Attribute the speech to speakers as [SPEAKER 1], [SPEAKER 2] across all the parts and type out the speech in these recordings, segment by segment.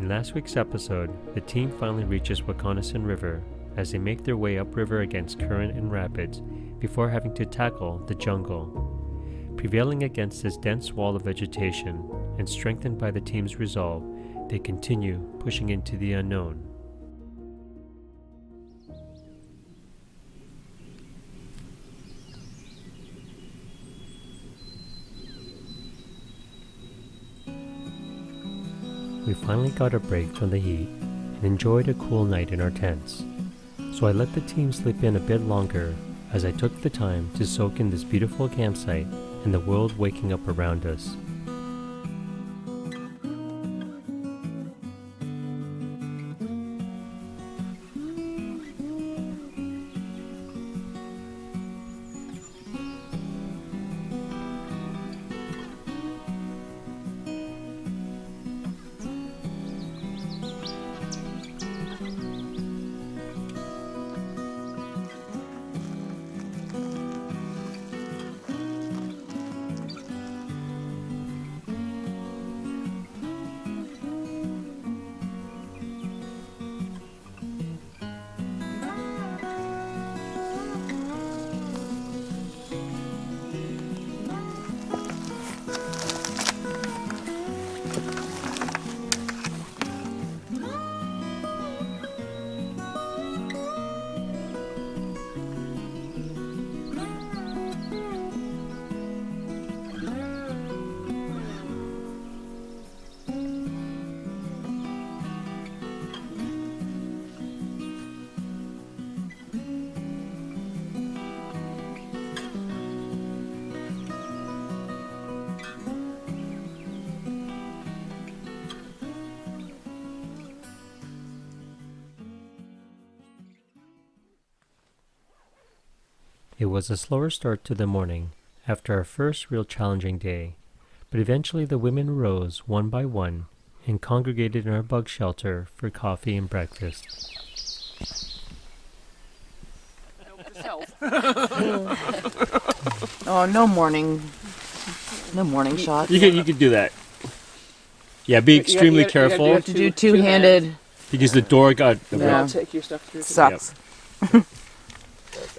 [SPEAKER 1] In last week's episode, the team finally reaches Waconason River as they make their way upriver against current and rapids before having to tackle the jungle. Prevailing against this dense wall of vegetation and strengthened by the team's resolve, they continue pushing into the unknown. We finally got a break from the heat and enjoyed a cool night in our tents, so I let the team sleep in a bit longer as I took the time to soak in this beautiful campsite and the world waking up around us. It was a slower start to the morning after our first real challenging day, but eventually the women rose one by one and congregated in our bug shelter for coffee and breakfast.
[SPEAKER 2] Oh, no morning shot.
[SPEAKER 3] You could do that. Yeah, be extremely careful.
[SPEAKER 2] You have to do two-handed.
[SPEAKER 3] Because the door got...
[SPEAKER 2] Yeah.
[SPEAKER 4] Take your stuff through.
[SPEAKER 2] Sucks.
[SPEAKER 3] Yep.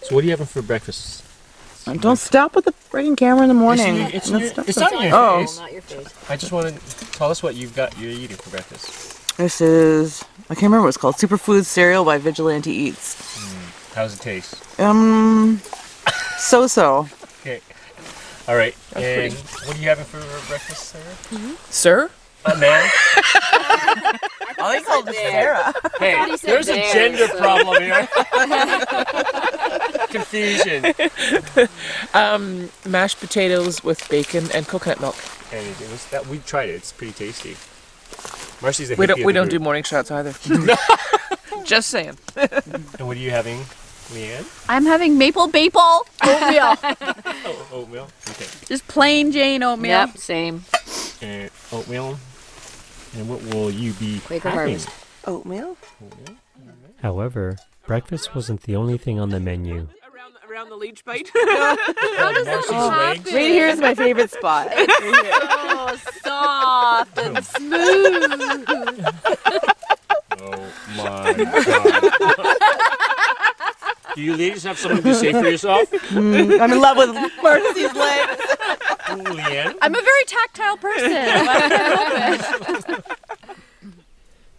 [SPEAKER 3] So what are you having for breakfast?
[SPEAKER 2] Don't stop with the freaking camera in the morning.
[SPEAKER 3] It's not your face.
[SPEAKER 4] Not your face.
[SPEAKER 3] I just want to tell us what you're eating for breakfast.
[SPEAKER 2] This is, I can't remember what it's called, Superfood Cereal by Vigilante Eats.
[SPEAKER 3] How's it taste?
[SPEAKER 2] So-so.
[SPEAKER 3] Okay. All right. And what are you having for breakfast, Sarah?
[SPEAKER 2] Sir?
[SPEAKER 3] Man.
[SPEAKER 2] I think called Sarah.
[SPEAKER 3] Hey, there's a gender problem here. Confusion.
[SPEAKER 4] Mashed potatoes with bacon and coconut milk.
[SPEAKER 3] And it was that we tried it. It's pretty tasty. Marcy's a
[SPEAKER 4] We
[SPEAKER 3] hippie
[SPEAKER 4] don't do morning shots either. Just saying.
[SPEAKER 3] And what are you having, Leanne?
[SPEAKER 5] I'm having maple oatmeal.
[SPEAKER 3] Oh, oatmeal. Okay.
[SPEAKER 5] Just plain Jane oatmeal.
[SPEAKER 4] Yep, same.
[SPEAKER 3] And oatmeal. And what will you be
[SPEAKER 4] Quaker
[SPEAKER 3] having?
[SPEAKER 4] Harvest.
[SPEAKER 2] Oatmeal?
[SPEAKER 1] However, breakfast wasn't the only thing on the menu.
[SPEAKER 4] Around the leech bite.
[SPEAKER 5] How does this happen?
[SPEAKER 2] Right here is my favorite spot.
[SPEAKER 5] So soft and smooth.
[SPEAKER 3] Oh my God. Do you ladies have something to say for yourself?
[SPEAKER 2] I'm in love with Marcy's legs.
[SPEAKER 3] Leanne?
[SPEAKER 5] I'm a very tactile person. I can't help it.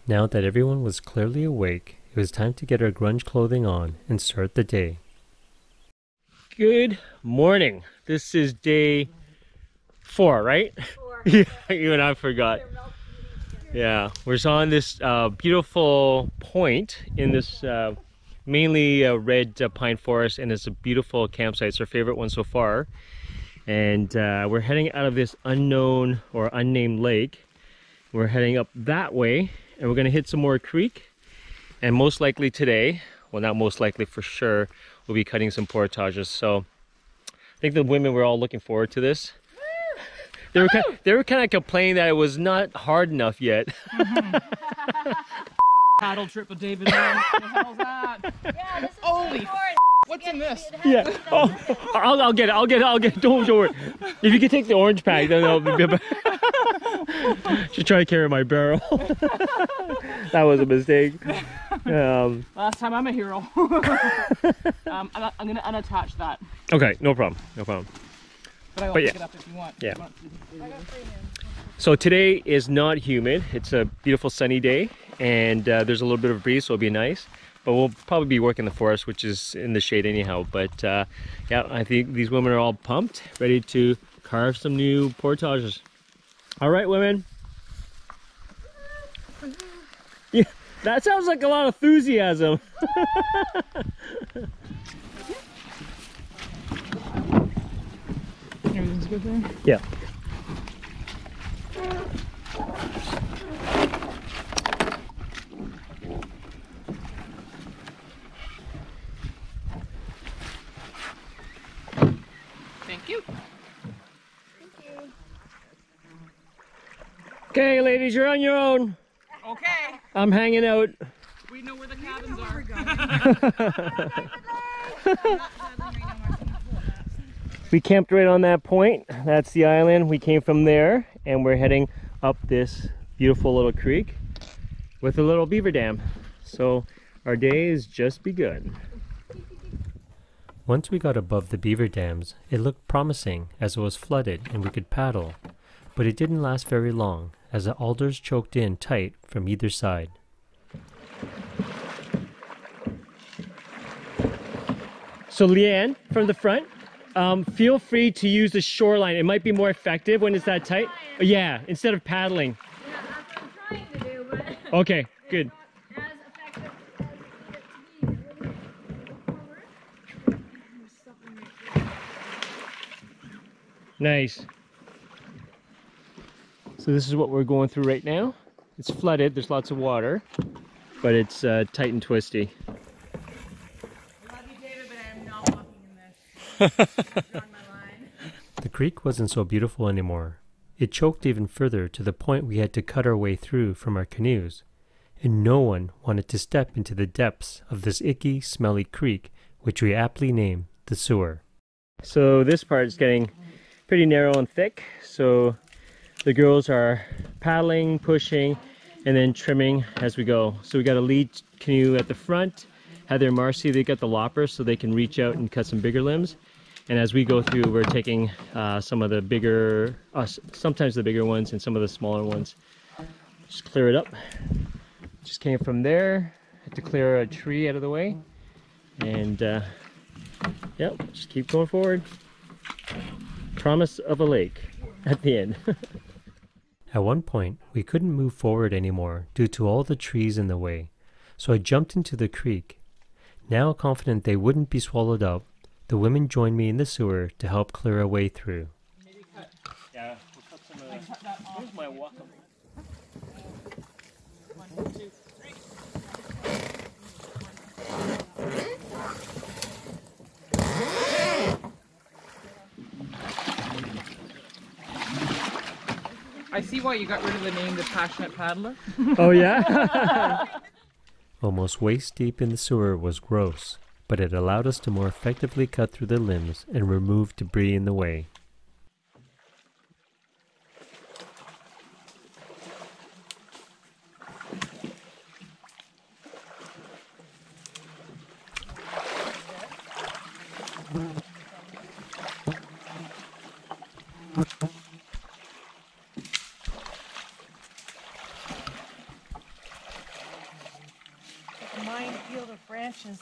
[SPEAKER 1] Now that everyone was clearly awake, it was time to get our grunge clothing on and start the day. Good morning. This is day 4, right? 4. Yeah, you and I forgot. Yeah, we're on this beautiful point in this mainly red pine forest, and it's a beautiful campsite. It's our favorite one so far. And we're heading out of this unknown or unnamed lake. We're heading up that way, and we're going to hit some more creek. And most likely today, well, not most likely, for sure, we'll be cutting some portages. So I think the women were all looking forward to this. They were kind of complaining that it was not hard enough yet.
[SPEAKER 4] Paddle trip with David. What the hell's that?
[SPEAKER 5] Yeah, this is
[SPEAKER 4] Holy what's in this?
[SPEAKER 1] Yeah. Oh, I'll get it. Don't worry. If you can take the orange pack, then that'll be better. Should try to carry my barrel. That was a mistake.
[SPEAKER 4] Last time I'm a hero. I'm gonna unattach that.
[SPEAKER 1] Okay, no problem, no problem.
[SPEAKER 4] But I will
[SPEAKER 1] But
[SPEAKER 4] pick
[SPEAKER 1] yeah.
[SPEAKER 4] it up if you want.
[SPEAKER 1] Yeah.
[SPEAKER 4] If you want to.
[SPEAKER 1] So today is not humid. It's a beautiful sunny day, and there's a little bit of a breeze, so it'll be nice. But we'll probably be working the forest, which is in the shade anyhow. But yeah, I think these women are all pumped, ready to carve some new portages. All right, women. Yeah, that sounds like a lot of enthusiasm.
[SPEAKER 4] Everything's good there?
[SPEAKER 1] Yeah.
[SPEAKER 4] Thank you.
[SPEAKER 1] Okay, ladies, you're on your own.
[SPEAKER 4] Okay.
[SPEAKER 1] I'm hanging out.
[SPEAKER 4] We know where the cabins are.
[SPEAKER 1] We camped right on that point. That's the island. We came from there, and we're heading up this beautiful little creek with a little beaver dam. So our day has just begun. Once we got above the beaver dams, it looked promising as it was flooded and we could paddle. But it didn't last very long as the alders choked in tight from either side. So Leanne, from the front, feel free to use the shoreline. It might be more effective when it's that tight. Yeah, instead of paddling.
[SPEAKER 5] Yeah, that's what I'm trying to do, but
[SPEAKER 1] Okay, good.
[SPEAKER 5] as effective as we need it to be.
[SPEAKER 1] Nice. So this is what we're going through right now. It's flooded, there's lots of water, but it's tight and twisty.
[SPEAKER 4] I love you, David, but I am not walking in this. Drawn my line.
[SPEAKER 1] The creek wasn't so beautiful anymore. It choked even further to the point we had to cut our way through from our canoes, and no one wanted to step into the depths of this icky, smelly creek, which we aptly named the sewer. So this part is getting pretty narrow and thick, so the girls are paddling, pushing, and then trimming as we go. So we got a lead canoe at the front. Heather and Marcy, they got the loppers so they can reach out and cut some bigger limbs. And as we go through, we're taking some of the bigger, sometimes the bigger ones and some of the smaller ones. Just clear it up. Just came from there. Had to clear a tree out of the way. And yep, just keep going forward. Promise of a lake at the end. At one point, we couldn't move forward anymore due to all the trees in the way, so I jumped into the creek. Now confident they wouldn't be swallowed up, the women joined me in the sewer to help clear a way through. Yeah, we'll cut some of that. Here's my walk-up.
[SPEAKER 4] 1, 2, 3. I see why you got rid of the name The Passionate Paddler.
[SPEAKER 1] Oh yeah? Almost waist deep in the sewer was gross, but it allowed us to more effectively cut through the limbs and remove debris in the way.
[SPEAKER 2] Minefield of branches.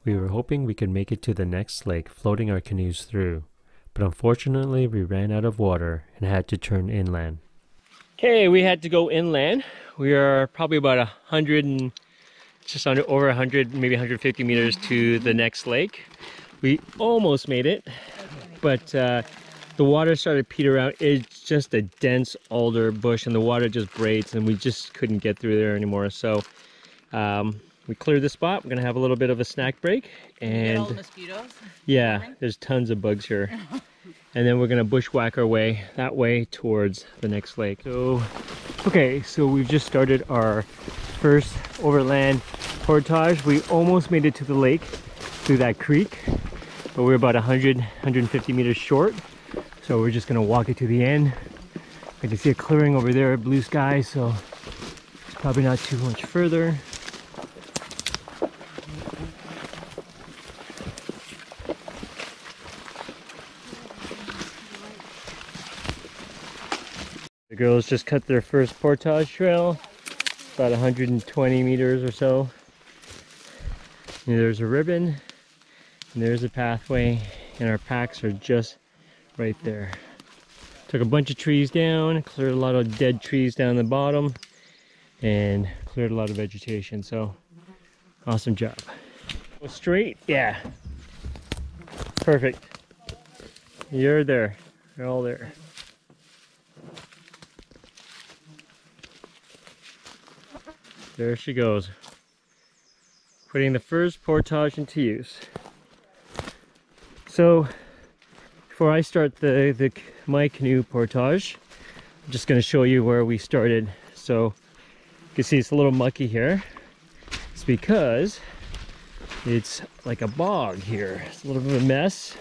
[SPEAKER 1] We were hoping we could make it to the next lake floating our canoes through, but unfortunately we ran out of water and had to turn inland. Okay, we had to go inland. We are probably about 100 and just over 100, maybe 150 meters to the next lake. We almost made it, but the water started to peter out. It's just a dense alder bush and the water just breaks and we just couldn't get through there anymore. So we cleared the spot. We're gonna have a little bit of a snack break, and
[SPEAKER 4] Get all the mosquitoes.
[SPEAKER 1] yeah, there's tons of bugs here. and then we're gonna bushwhack our way that way towards the next lake. So, okay, so we've just started our first overland portage. We almost made it to the lake through that creek, but we're about 150 meters short. So we're just gonna walk it to the end. I can see a clearing over there, blue sky, so it's probably not too much further. The girls just cut their first portage trail, about 120 meters or so. And there's a ribbon, and there's a pathway, and our packs are just right there. Took a bunch of trees down, cleared a lot of dead trees down the bottom, and cleared a lot of vegetation, so awesome job. Go straight? Yeah. Perfect. You're there. You're all there. There she goes. Putting the first portage into use. So, before I start my canoe portage, I'm just going to show you where we started. So, you can see it's a little mucky here. It's because it's like a bog here. It's a little bit of a mess.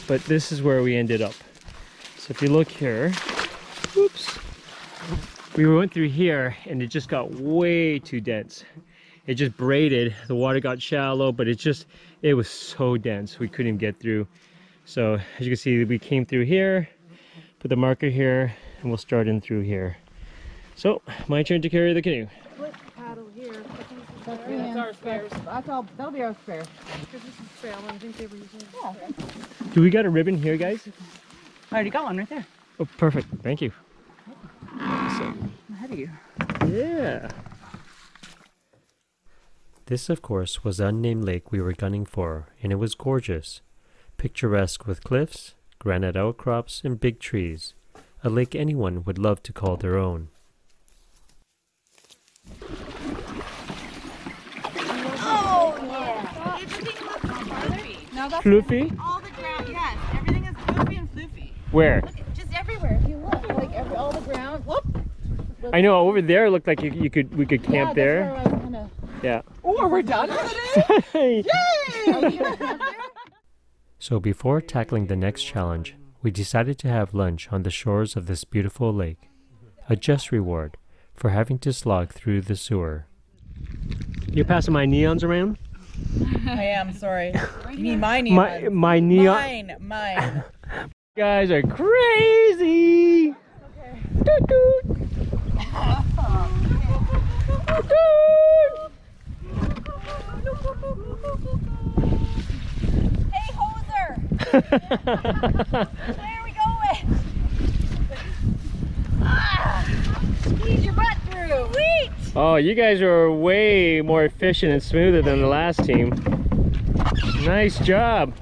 [SPEAKER 1] But this is where we ended up. So if you look here, whoops, we went through here and it just got way too dense. It just braided, the water got shallow, but it was so dense we couldn't even get through. So as you can see, we came through here, put the marker here, and we'll start in through here. So, my turn to carry the canoe.
[SPEAKER 4] Split paddle here.
[SPEAKER 5] That's our spares.
[SPEAKER 2] That'll be our spare.
[SPEAKER 4] Because this is trail, I think they were using it.
[SPEAKER 2] Yeah.
[SPEAKER 1] Do we got a ribbon here, guys?
[SPEAKER 2] I already got one right there.
[SPEAKER 1] Oh, perfect. Thank you. Awesome.
[SPEAKER 2] Ahead of you.
[SPEAKER 1] Yeah. This, of course, was the unnamed lake we were gunning for, and it was gorgeous. Picturesque with cliffs, granite outcrops, and big trees. A lake anyone would love to call their own.
[SPEAKER 5] Oh, yeah.
[SPEAKER 4] Everything looks floofy.
[SPEAKER 5] No, that's
[SPEAKER 1] Floofy?
[SPEAKER 4] All the ground, yes. Everything is floofy and floofy.
[SPEAKER 1] Where?
[SPEAKER 4] Look, just everywhere. If you look, like all the ground. Whoop.
[SPEAKER 1] I know over there it looked like we could camp there.
[SPEAKER 4] That's where I was kinda...
[SPEAKER 1] Yeah.
[SPEAKER 2] Oh, we're done with it?
[SPEAKER 1] Yay! So before tackling the next challenge, we decided to have lunch on the shores of this beautiful lake. A just reward for having to slog through the sewer. You passing my neons around?
[SPEAKER 2] I am, sorry. You mean my neon?
[SPEAKER 1] My neon.
[SPEAKER 2] Mine.
[SPEAKER 1] You guys are crazy! Okay. Toot toot! Toot toot!
[SPEAKER 5] Hey, hoser! Where are we going? Squeeze your butt through. Sweet!
[SPEAKER 1] Oh, you guys are way more efficient and smoother than the last team. Nice job.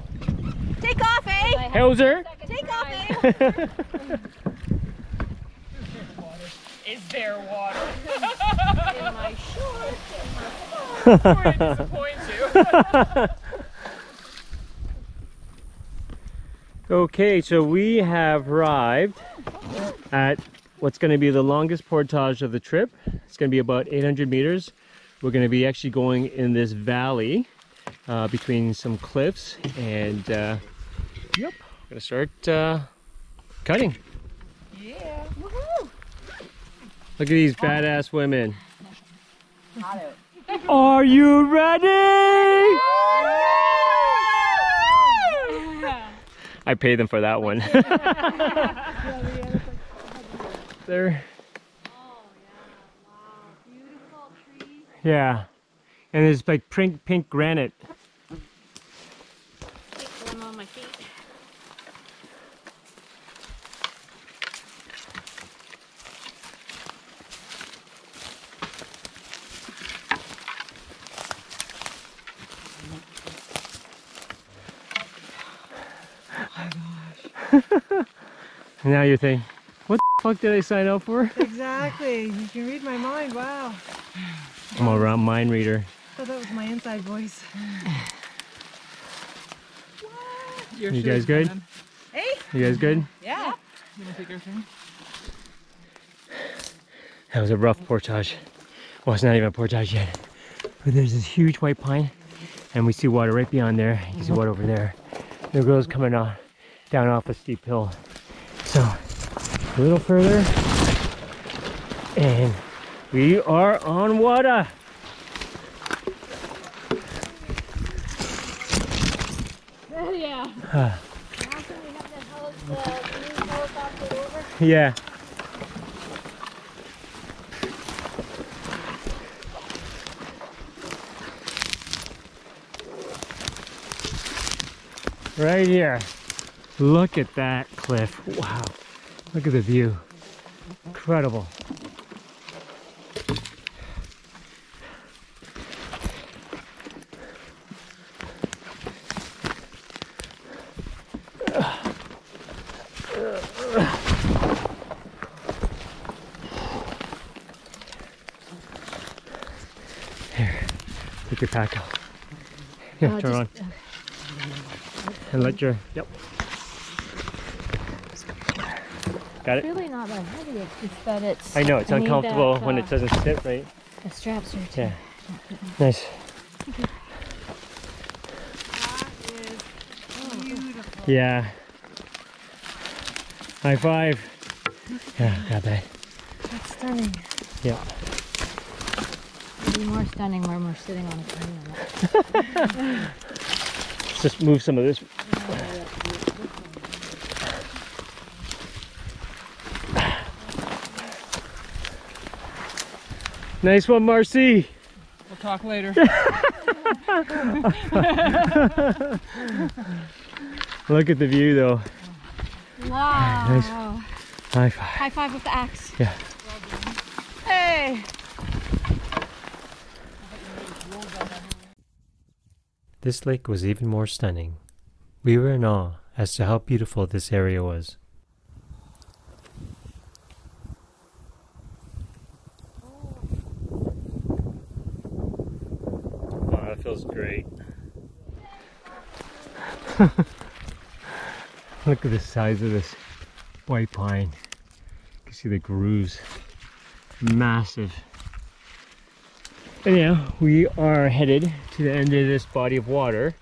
[SPEAKER 5] Take off, eh?
[SPEAKER 1] Hoser!
[SPEAKER 5] Take off, eh?
[SPEAKER 2] Is there water?
[SPEAKER 5] In my shorts.
[SPEAKER 2] Sorry to disappoint you.
[SPEAKER 1] Okay, so we have arrived at what's going to be the longest portage of the trip. It's going to be about 800 meters. We're going to be actually going in this valley between some cliffs, and yep, going to start cutting.
[SPEAKER 2] Yeah.
[SPEAKER 5] Woohoo!
[SPEAKER 1] Look at these badass women. Are you ready? I paid them for that one. There.
[SPEAKER 5] Oh, yeah. Wow. Beautiful trees.
[SPEAKER 1] Yeah. And it's like pink granite.
[SPEAKER 5] Take one on my feet.
[SPEAKER 1] Now you think, what the fuck did I sign up for?
[SPEAKER 4] Exactly. You can read my mind. Wow.
[SPEAKER 1] I'm a mind reader.
[SPEAKER 4] I thought that was my inside voice.
[SPEAKER 1] You guys good?
[SPEAKER 4] Hey.
[SPEAKER 1] You guys good?
[SPEAKER 4] Yeah.
[SPEAKER 2] You wanna take your turn?
[SPEAKER 1] That was a rough portage. Well, it's not even a portage yet. But there's this huge white pine, and we see water right beyond there. You can see water over there. The girl's coming down off a steep hill. So, a little further, and we are on water.
[SPEAKER 5] Yeah.
[SPEAKER 1] Uh,
[SPEAKER 5] Now can we have the new helicopter over?
[SPEAKER 1] yeah. Right here. Look at that cliff. Wow. Look at the view. Incredible. Here, take your pack off. Here, turn on. And let your, yep. Got
[SPEAKER 5] It's
[SPEAKER 1] it?
[SPEAKER 5] really not that heavy. It's just that it's.
[SPEAKER 1] I know, it's
[SPEAKER 5] I need
[SPEAKER 1] uncomfortable
[SPEAKER 5] that,
[SPEAKER 1] when it doesn't sit right.
[SPEAKER 5] The straps are too.
[SPEAKER 1] Yeah. Nice.
[SPEAKER 4] That is beautiful.
[SPEAKER 1] Yeah. High five. Yeah, got that.
[SPEAKER 5] That's stunning.
[SPEAKER 1] Yeah.
[SPEAKER 5] It'll be more stunning when we're sitting on a plane.
[SPEAKER 1] Let's just move some of this. Nice one, Marcy.
[SPEAKER 2] We'll talk later.
[SPEAKER 1] Look at the view, though.
[SPEAKER 5] Wow.
[SPEAKER 1] Nice. High five.
[SPEAKER 5] High five with the axe.
[SPEAKER 1] Yeah.
[SPEAKER 5] Hey.
[SPEAKER 1] This lake was even more stunning. We were in awe as to how beautiful this area was. Wow, that feels great. Look at the size of this white pine. You can see the grooves. Massive. Anyhow, we are headed to the end of this body of water,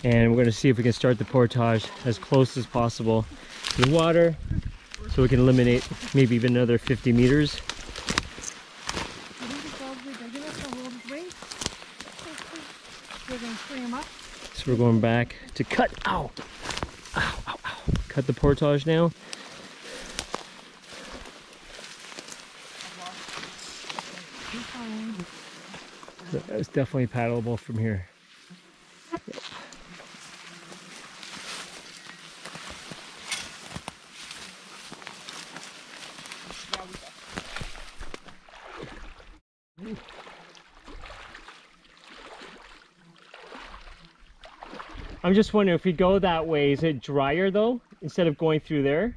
[SPEAKER 1] and we're going to see if we can start the portage as close as possible to the water so we can eliminate maybe even another 50 meters. So we're going back to cut, ow, ow, ow, ow. Cut the portage now. So that's definitely paddleable from here. I'm just wondering if we go that way, is it drier though, instead of going through there?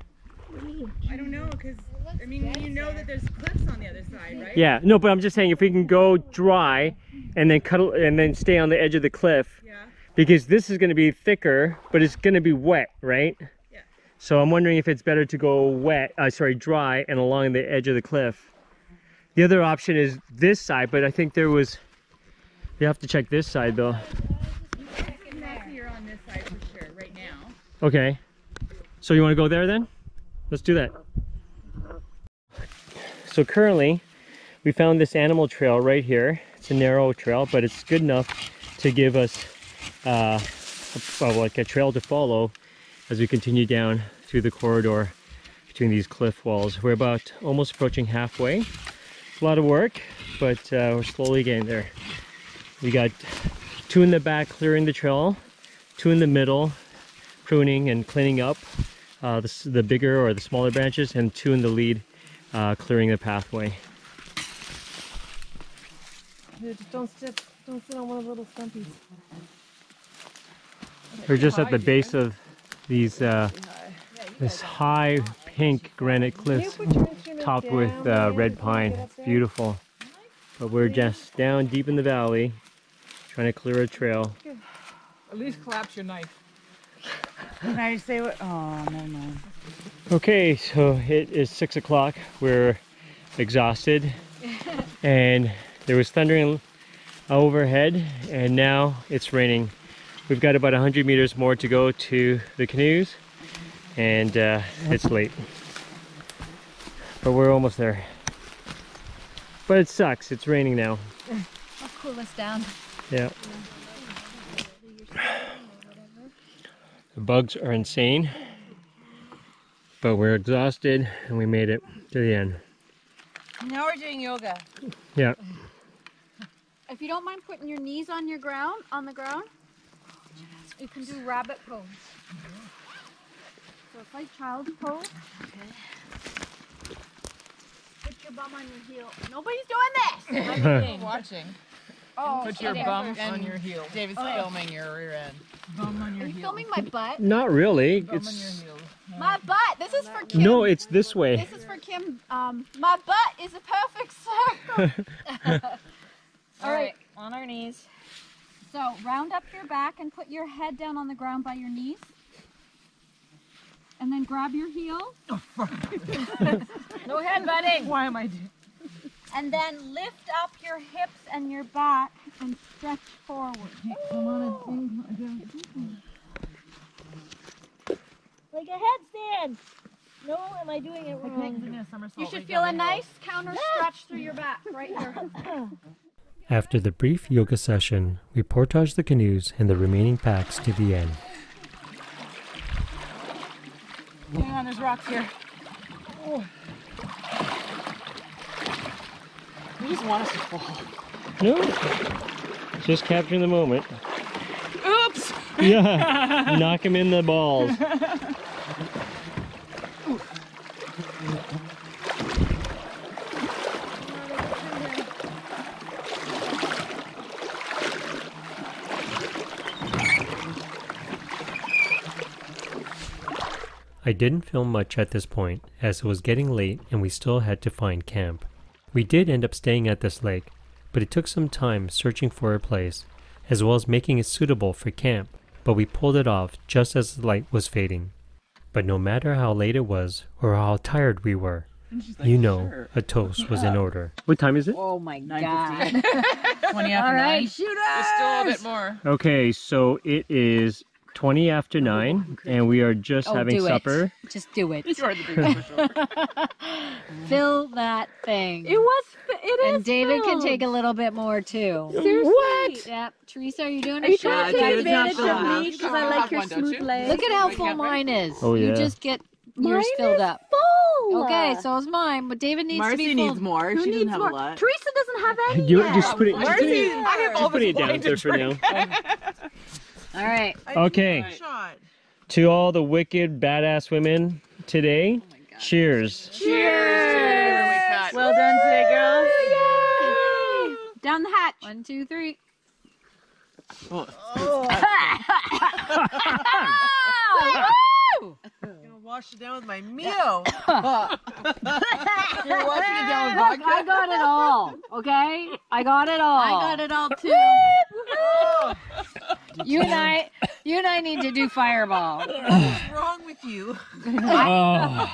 [SPEAKER 4] I don't know, because I mean, you know that there's cliffs on the other side, right?
[SPEAKER 1] Yeah, no, but I'm just saying if we can go dry and then cut and then stay on the edge of the cliff,
[SPEAKER 4] Yeah.
[SPEAKER 1] because this is going to be thicker, but it's going to be wet, right?
[SPEAKER 4] Yeah.
[SPEAKER 1] So I'm wondering if it's better to go dry and along the edge of the cliff. The other option is this side, but I think you have to check this side though.
[SPEAKER 4] You're on this side for sure, right now.
[SPEAKER 1] Okay. So you want to go there then? Let's do that. So currently, we found this animal trail right here. It's a narrow trail, but it's good enough to give us like a trail to follow as we continue down through the corridor between these cliff walls. We're about almost approaching halfway. It's a lot of work, but we're slowly getting there. We got 2 in the back clearing the trail, 2 in the middle pruning and cleaning up the bigger or the smaller branches, and 2 in the lead clearing the pathway.
[SPEAKER 2] Yeah, just don't sit on one of the little stumpies.
[SPEAKER 1] We're just at the base of these this high pink granite cliffs topped with red pine. It's beautiful. But we're just down deep in the valley trying to clear a trail.
[SPEAKER 2] At least collapse your knife. Can I say what? Oh, never mind.
[SPEAKER 1] Okay, so it is 6 o'clock. We're exhausted, and there was thundering overhead, and now it's raining. We've got about 100 meters more to go to the canoes, and it's late. But we're almost there. But it sucks, it's raining now.
[SPEAKER 5] I'll cool us down.
[SPEAKER 1] Yeah. The bugs are insane, but we're exhausted and we made it to the end.
[SPEAKER 4] Now we're doing yoga.
[SPEAKER 1] Yeah.
[SPEAKER 5] If you don't mind putting your knees on the ground, you can do rabbit pose. So it's like child's pose. Okay. Put your bum on your heel. Nobody's doing this!
[SPEAKER 4] I'm watching.
[SPEAKER 5] Oh,
[SPEAKER 4] Put your
[SPEAKER 5] okay.
[SPEAKER 4] bum on your heel. David's filming your rear end. Bum on
[SPEAKER 5] Are
[SPEAKER 4] your
[SPEAKER 5] you
[SPEAKER 4] heel.
[SPEAKER 5] filming my butt?
[SPEAKER 1] Not really.
[SPEAKER 4] Bum
[SPEAKER 1] It's
[SPEAKER 4] on your heel.
[SPEAKER 5] My butt! This is for Kim.
[SPEAKER 1] no, it's this way.
[SPEAKER 5] This is for Kim. My butt is a perfect circle. All right,
[SPEAKER 4] on our knees.
[SPEAKER 5] so round up your back and put your head down on the ground by your knees. And then grab your heel.
[SPEAKER 4] No headbutting. Why am I doing?
[SPEAKER 5] And then lift up your hips and your back and stretch forward.
[SPEAKER 4] Come on, like a headstand. No, am I doing it wrong?
[SPEAKER 5] You should feel a nice counter stretch through your back right here.
[SPEAKER 1] After the brief yoga session, we portaged the canoes and the remaining packs to the end.
[SPEAKER 4] Hang on, there's rocks here. Oh.
[SPEAKER 2] We just want us to fall.
[SPEAKER 1] No, just capturing the moment.
[SPEAKER 4] Oops!
[SPEAKER 1] Yeah, knock him in the balls. I didn't film much at this point, as it was getting late and we still had to find camp. We did end up staying at this lake, but it took some time searching for a place, as well as making it suitable for camp, but we pulled it off just as the light was fading. But no matter how late it was, or how tired we were, you know, a toast was in order. What time is it?
[SPEAKER 5] Oh my God.
[SPEAKER 2] 9:15.
[SPEAKER 4] 20 after
[SPEAKER 5] All right,
[SPEAKER 4] 9.
[SPEAKER 5] shoot
[SPEAKER 4] There's still a bit more.
[SPEAKER 1] Okay, so it is 20 after 9, and we are just having
[SPEAKER 5] do
[SPEAKER 1] supper.
[SPEAKER 5] It. Just do it.
[SPEAKER 2] You are the biggest for sure.
[SPEAKER 5] Fill that thing.
[SPEAKER 6] It is.
[SPEAKER 5] And David can
[SPEAKER 6] filled.
[SPEAKER 5] take a little bit more too.
[SPEAKER 6] Seriously.
[SPEAKER 1] What?
[SPEAKER 5] Yep. Teresa, are you doing
[SPEAKER 6] Are
[SPEAKER 5] a
[SPEAKER 6] you
[SPEAKER 5] shot?
[SPEAKER 6] trying to take
[SPEAKER 2] David's not
[SPEAKER 6] advantage
[SPEAKER 2] full
[SPEAKER 6] of
[SPEAKER 2] enough.
[SPEAKER 6] me because I like your
[SPEAKER 2] One, don't
[SPEAKER 6] smooth
[SPEAKER 2] you?
[SPEAKER 6] legs?
[SPEAKER 5] Look at how full mine is.
[SPEAKER 1] Oh,
[SPEAKER 5] You
[SPEAKER 1] yeah.
[SPEAKER 5] just get yours
[SPEAKER 6] Mine
[SPEAKER 5] filled
[SPEAKER 6] is
[SPEAKER 5] up.
[SPEAKER 6] full.
[SPEAKER 5] Okay, so is mine, but David needs to
[SPEAKER 2] Marcy
[SPEAKER 5] be
[SPEAKER 2] needs
[SPEAKER 5] full.
[SPEAKER 2] more.
[SPEAKER 6] Who
[SPEAKER 2] She doesn't
[SPEAKER 6] needs
[SPEAKER 2] have
[SPEAKER 6] more?
[SPEAKER 2] a lot.
[SPEAKER 6] Teresa doesn't have any
[SPEAKER 1] You
[SPEAKER 6] yet.
[SPEAKER 1] just put it,
[SPEAKER 2] Marcy, I have all
[SPEAKER 1] just put
[SPEAKER 2] this
[SPEAKER 1] it down
[SPEAKER 2] wine
[SPEAKER 1] there
[SPEAKER 2] to
[SPEAKER 1] for now.
[SPEAKER 5] All right.
[SPEAKER 1] Okay,
[SPEAKER 4] Shot.
[SPEAKER 1] to all the wicked badass women today, cheers.
[SPEAKER 4] Cheers. We cut.
[SPEAKER 2] Well done today, girls.
[SPEAKER 5] Down the hatch. 1, 2, 3.
[SPEAKER 4] I'm gonna wash it down with my Mio. You're washing it down with vodka?
[SPEAKER 5] I got it all. Okay? I got it all. I got it all too. You and I need to do fireball.
[SPEAKER 4] What's wrong with you?
[SPEAKER 1] Oh,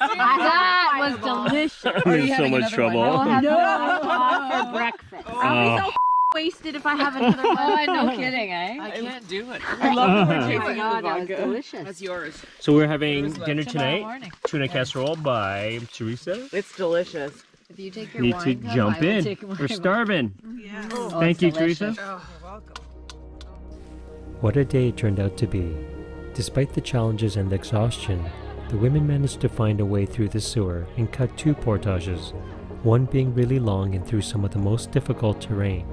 [SPEAKER 5] That was delicious.
[SPEAKER 1] I'm in so much
[SPEAKER 5] I will
[SPEAKER 1] trouble.
[SPEAKER 5] have no for breakfast.
[SPEAKER 6] I'll be so wasted if I have another one.
[SPEAKER 5] Oh, no kidding, eh?
[SPEAKER 2] I can't do it.
[SPEAKER 1] I love
[SPEAKER 2] the way
[SPEAKER 5] Oh my
[SPEAKER 2] Jason's
[SPEAKER 5] God, that was
[SPEAKER 2] vodka.
[SPEAKER 5] delicious.
[SPEAKER 2] That's yours.
[SPEAKER 1] So we're having dinner
[SPEAKER 5] Tomorrow
[SPEAKER 1] tonight.
[SPEAKER 5] morning.
[SPEAKER 1] Tuna casserole by Teresa.
[SPEAKER 2] It's delicious.
[SPEAKER 5] If you take your
[SPEAKER 1] Need
[SPEAKER 5] wine
[SPEAKER 1] to
[SPEAKER 5] cup,
[SPEAKER 1] jump
[SPEAKER 5] I will
[SPEAKER 1] in.
[SPEAKER 5] take mine.
[SPEAKER 1] We're starving.
[SPEAKER 4] Yeah.
[SPEAKER 5] Oh,
[SPEAKER 1] Thank
[SPEAKER 5] it's
[SPEAKER 1] you,
[SPEAKER 5] delicious.
[SPEAKER 1] Teresa.
[SPEAKER 4] Oh, you're welcome.
[SPEAKER 1] What a day it turned out to be. Despite the challenges and the exhaustion, the women managed to find a way through the sewer and cut 2 portages, one being really long and through some of the most difficult terrain.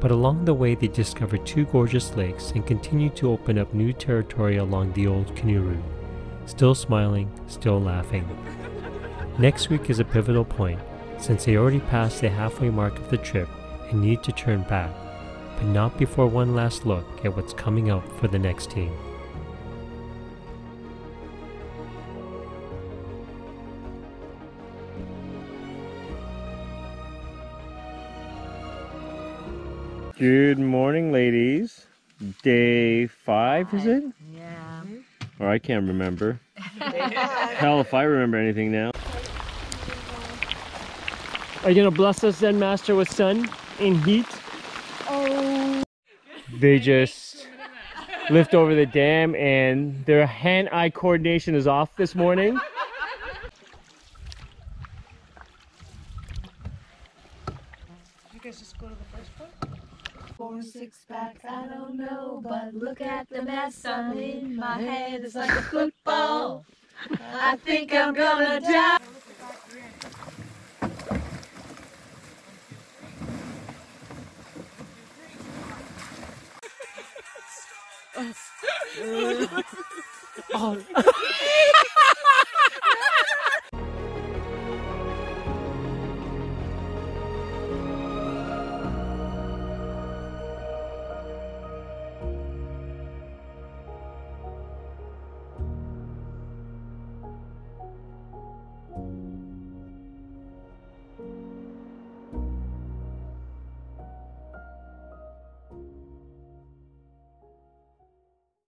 [SPEAKER 1] But along the way they discovered 2 gorgeous lakes and continued to open up new territory along the old canoe route. Still smiling, still laughing. Next week is a pivotal point, since they already passed the halfway mark of the trip and need to turn back, but not before one last look at what's coming up for the next team. Good morning, ladies. Day 5, is it?
[SPEAKER 6] Yeah.
[SPEAKER 1] Or I can't remember. Hell, if I remember anything now. Are you gonna bless us then, Master, with sun and heat?
[SPEAKER 6] Oh.
[SPEAKER 1] They just lift over the dam and their hand-eye coordination is off this morning.
[SPEAKER 4] You guys just go to the first one?
[SPEAKER 6] 4 6 packs, I don't know, but look at the mess I'm in. My head is like a football. I think I'm gonna die.
[SPEAKER 1] Oh.